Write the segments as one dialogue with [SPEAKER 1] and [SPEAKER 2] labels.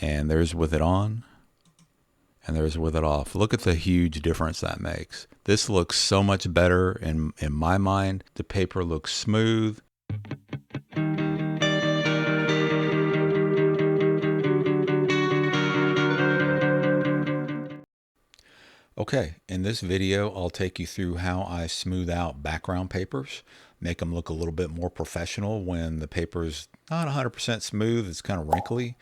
[SPEAKER 1] And there's with it on, and there's with it off. Look at the huge difference that makes. This looks so much better in my mind. The paper looks smooth. Okay, in this video, I'll take you through how I smooth out background papers, make them look a little bit more professional when the paper is not 100% smooth, it's kind of wrinkly.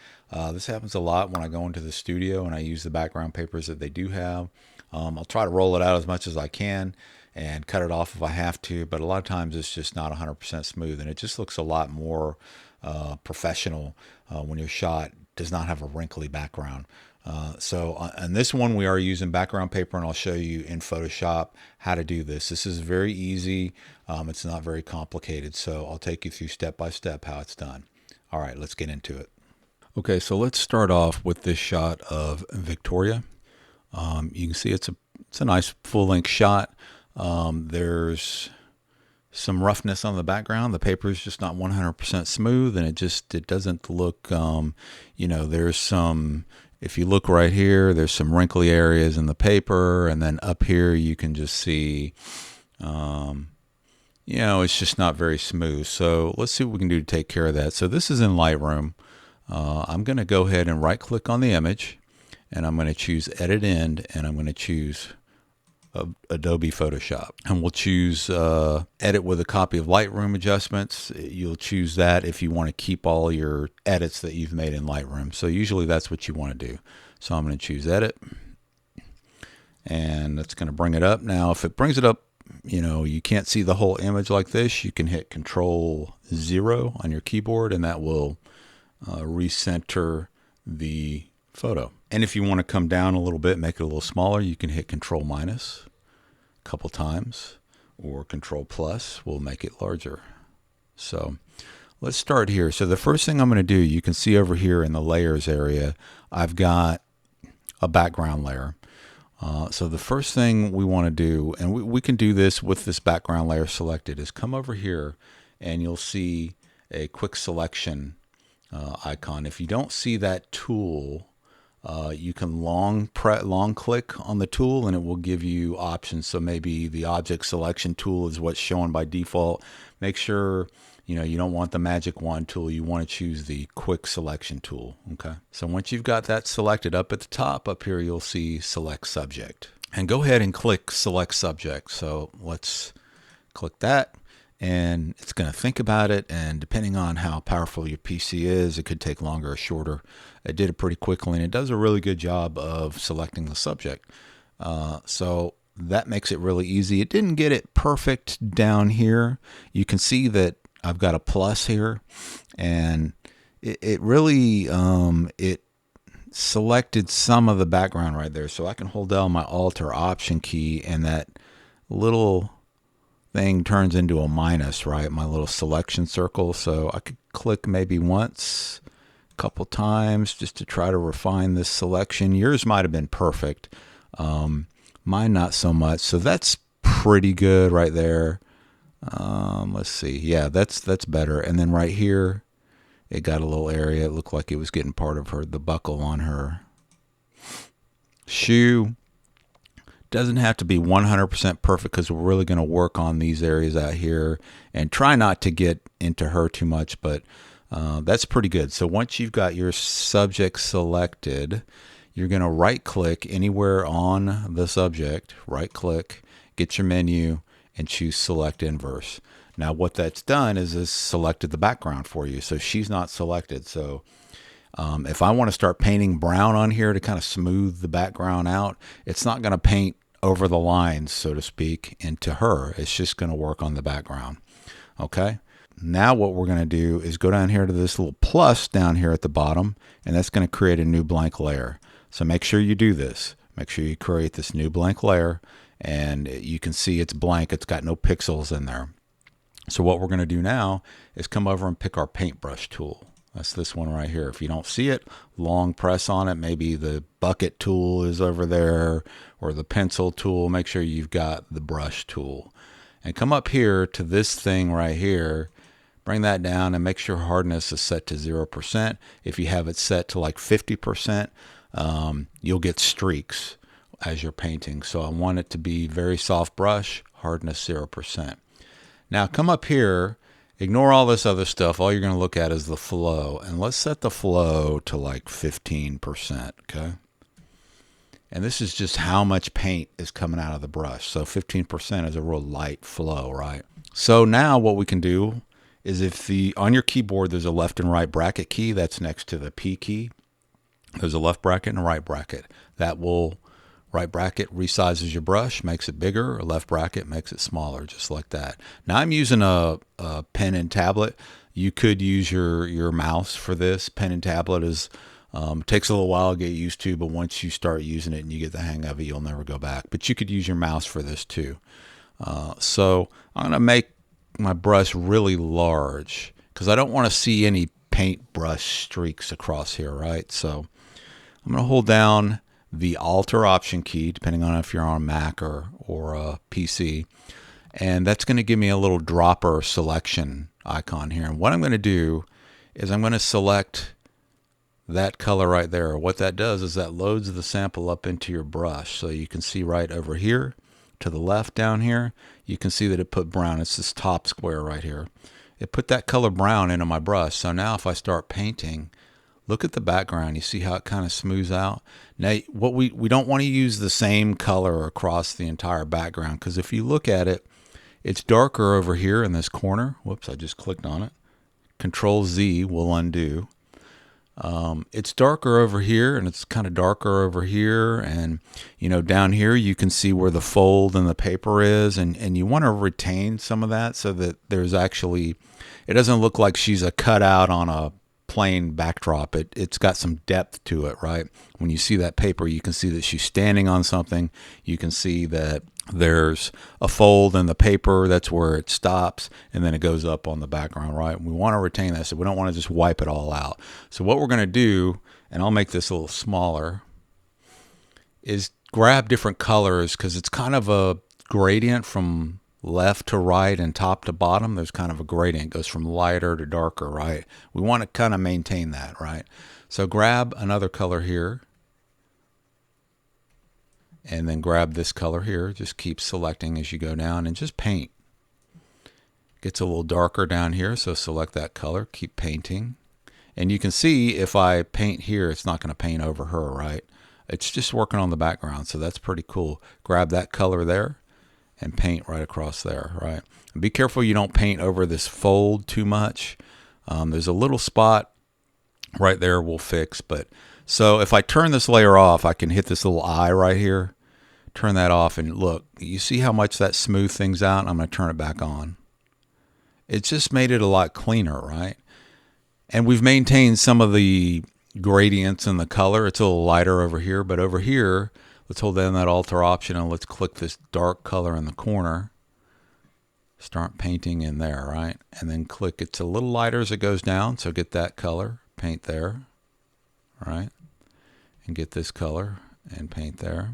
[SPEAKER 1] This happens a lot when I go into the studio and I use the background papers that they do have. I'll try to roll it out as much as I can and cut it off if I have to, but a lot of times it's just not 100% smooth, and it just looks a lot more professional when your shot does not have a wrinkly background. So on this one, we are using background paper, and I'll show you in Photoshop how to do this. This is very easy. It's not very complicated. So I'll take you through step by step how it's done. All right, let's get into it. Okay, so let's start off with this shot of Victoria. You can see it's a nice full-length shot. There's some roughness on the background. The paper is just not 100% smooth, and it doesn't look, there's some. If you look right here, there's some wrinkly areas in the paper, and then up here you can just see, it's just not very smooth. So let's see what we can do to take care of that. So this is in Lightroom. I'm going to go ahead and right-click on the image, and I'm going to choose Edit End, and I'm going to choose Adobe Photoshop, and we'll choose edit with a copy of Lightroom adjustments. You'll choose that if you want to keep all your edits that you've made in Lightroom. So usually that's what you want to do. So I'm going to choose edit, and that's going to bring it up. Now if it brings it up, you can't see the whole image like this, you can hit Control-0 on your keyboard, and that will recenter the photo. And if you want to come down a little bit, make it a little smaller, you can hit Control- a couple times, or Control+ will make it larger. So let's start here. So the first thing I'm going to do, you can see over here in the layers area, I've got a background layer. So the first thing we want to do, and we can do this with this background layer selected, is come over here and you'll see a quick selection icon. If you don't see that tool, you can long click on the tool, and it will give you options. So maybe the object selection tool is what's shown by default. Make sure you don't want the magic wand tool. You want to choose the quick selection tool. Okay. So once you've got that selected, up at the top up here, you'll see Select Subject, and go ahead and click Select Subject. So let's click that. And it's going to think about it, and depending on how powerful your PC is, it could take longer or shorter. It did it pretty quickly, and it does a really good job of selecting the subject. So that makes it really easy. It didn't get it perfect down here. You can see that I've got a plus here, and it really it selected some of the background right there. So I can hold down my Alt or Option key, and that little thing turns into a minus, right? My little selection circle. So I could click maybe once, a couple times, just to try to refine this selection. Yours might have been perfect. Mine not so much. So that's pretty good right there. Let's see. Yeah, that's better. And then right here, it got a little area. It looked like it was getting part of the buckle on her shoe. Doesn't have to be 100% perfect, because we're really going to work on these areas out here and try not to get into her too much, but that's pretty good. So once you've got your subject selected, you're going to right click anywhere on the subject, right click, get your menu, and choose Select Inverse. Now what that's done is it's selected the background for you. So she's not selected. So if I want to start painting brown on here to kind of smooth the background out, it's not going to paint over the lines, so to speak, into her. It's just going to work on the background. Okay. Now what we're going to do is go down here to this little plus down here at the bottom, and that's going to create a new blank layer. So make sure you do this. Make sure you create this new blank layer, and you can see it's blank. It's got no pixels in there. So what we're going to do now is come over and pick our paintbrush tool. That's this one right here. If you don't see it, long press on it. Maybe the bucket tool is over there, or the pencil tool. Make sure you've got the brush tool. And come up here to this thing right here, bring that down and make sure hardness is set to 0%. If you have it set to like 50%, you'll get streaks as you're painting. So I want it to be very soft brush, hardness 0%. Now come up here, ignore all this other stuff. All you're going to look at is the flow. And let's set the flow to like 15%, okay? And this is just how much paint is coming out of the brush. So 15% is a real light flow, right? So now what we can do is if on your keyboard there's a left and right bracket key that's next to the P key. There's a left bracket and a right bracket. Right bracket resizes your brush, makes it bigger. A left bracket makes it smaller, just like that. Now I'm using a pen and tablet. You could use your mouse for this. Pen and tablet takes a little while to get used to, but once you start using it and you get the hang of it, you'll never go back. But you could use your mouse for this too. So I'm going to make my brush really large because I don't want to see any paintbrush streaks across here, right? So I'm going to hold down the Alt or Option key, depending on if you're on a Mac or a PC, and that's going to give me a little dropper selection icon here. And what I'm going to do is I'm going to select that color right there. What that does is that loads the sample up into your brush. So you can see right over here to the left down here, you can see that it put brown. It's this top square right here. It put that color brown into my brush. So now if I start painting, look at the background. You see how it kind of smooths out? Now, what we don't want to use the same color across the entire background, because if you look at it, it's darker over here in this corner. Whoops, I just clicked on it. Control Z will undo. It's darker over here, and it's kind of darker over here, and down here you can see where the fold in the paper is, and you want to retain some of that so that there's actually, it doesn't look like she's a cutout on a plain backdrop. It's got some depth to it, right? When you see that paper, you can see that she's standing on something. You can see that there's a fold in the paper. That's where it stops, and then it goes up on the background, right? We want to retain that, so we don't want to just wipe it all out. So what we're going to do, and I'll make this a little smaller, is grab different colors, because it's kind of a gradient from left to right and top to bottom. There's kind of a gradient. It goes from lighter to darker, right? We want to kind of maintain that, right? So grab another color here, and then grab this color here. Just keep selecting as you go down and just paint. Gets a little darker down here, so select that color, keep painting. And you can see if I paint here, it's not going to paint over her, right? It's just working on the background, so that's pretty cool. Grab that color there and paint right across there, right? And be careful you don't paint over this fold too much. There's a little spot right there we'll fix, but so if I turn this layer off, I can hit this little eye right here, turn that off, and look, you see how much that smooth things out? I'm going to turn it back on. It's just made it a lot cleaner, right? And we've maintained some of the gradients in the color. It's a little lighter over here, but over here, let's hold down that Alt or Option and let's click this dark color in the corner. Start painting in there, right? And then click, it's a little lighter as it goes down, so get that color, paint there, right? And get this color and paint there.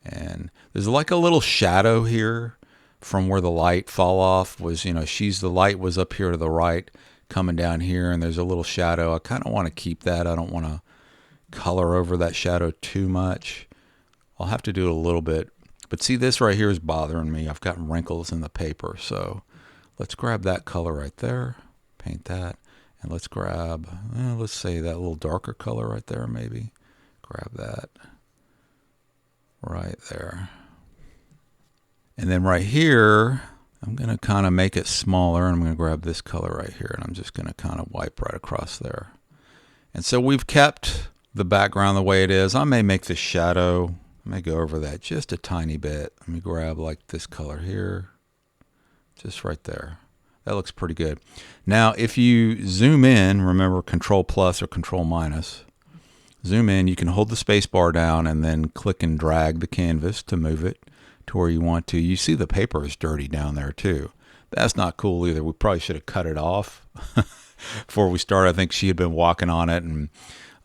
[SPEAKER 1] And there's like a little shadow here from where the light fall off was, the light was up here to the right, coming down here, and there's a little shadow. I kind of want to keep that. I don't want to color over that shadow too much. I'll have to do it a little bit. But see, this right here is bothering me. I've got wrinkles in the paper. So let's grab that color right there, paint that, and let's grab, let's say that little darker color right there maybe. Grab that right there. And then right here, I'm going to kind of make it smaller. I'm going to grab this color right here, and I'm just going to kind of wipe right across there. And so we've kept the background the way it is. I may make the shadow, I may go over that just a tiny bit. Let me grab like this color here, just right there. That looks pretty good. Now, if you zoom in, remember Control plus or Control minus, zoom in, you can hold the space bar down and then click and drag the canvas to move it to where you want to. You see the paper is dirty down there too. That's not cool either. We probably should have cut it off before we started. I think she had been walking on it, and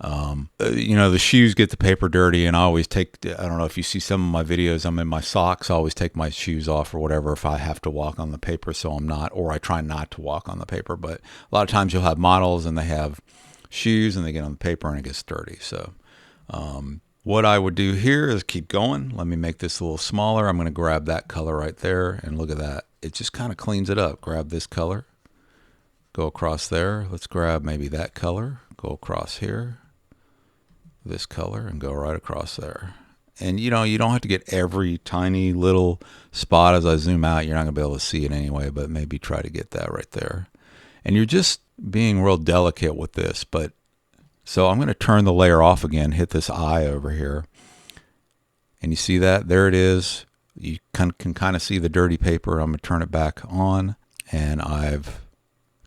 [SPEAKER 1] You know, the shoes get the paper dirty, and I always take, I don't know if you see some of my videos, I'm in my socks. I always take my shoes off or whatever if I have to walk on the paper, so I'm not, or I try not to walk on the paper. But a lot of times you'll have models and they have shoes and they get on the paper and it gets dirty. So what I would do here is keep going. Let me make this a little smaller. I'm going to grab that color right there, and look at that. It just kind of cleans it up. Grab this color, go across there. Let's grab maybe that color, go across here, this color, and go right across there. And you know, you don't have to get every tiny little spot. As I zoom out, you're not going to be able to see it anyway, but maybe try to get that right there. And you're just being real delicate with this. But so I'm going to turn the layer off again, hit this eye over here. And you see that? There it is. You can kind of see the dirty paper. I'm going to turn it back on, and I've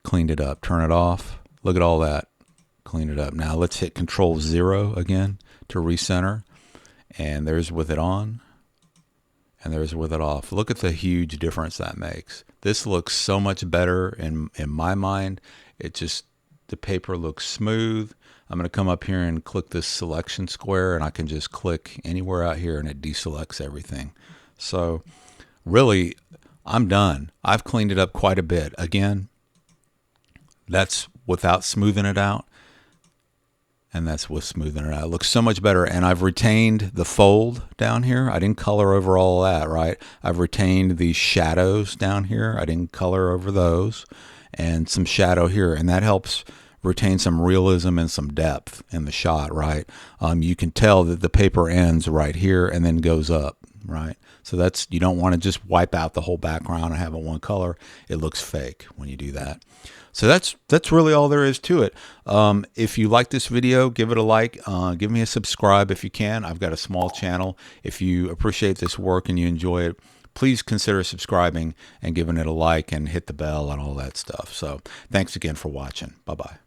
[SPEAKER 1] cleaned it up. Turn it off. Look at all that. Clean it up. Now let's hit Control 0 again to recenter. And there's with it on, and there's with it off. Look at the huge difference that makes. This looks so much better in my mind. It just, the paper looks smooth. I'm going to come up here and click this selection square, and I can just click anywhere out here and it deselects everything. So really, I'm done. I've cleaned it up quite a bit. Again, that's without smoothing it out, and that's with smoothing it out. It looks so much better, and I've retained the fold down here. I didn't color over all of that, right? I've retained the shadows down here. I didn't color over those, and some shadow here, and that helps retain some realism and some depth in the shot, right? You can tell that the paper ends right here and then goes up, right? So that's, you don't want to just wipe out the whole background and have it one color. It looks fake when you do that. So that's really all there is to it. If you like this video, give it a like. Give me a subscribe if you can. I've got a small channel. If you appreciate this work and you enjoy it, please consider subscribing and giving it a like and hit the bell and all that stuff. So thanks again for watching. Bye-bye.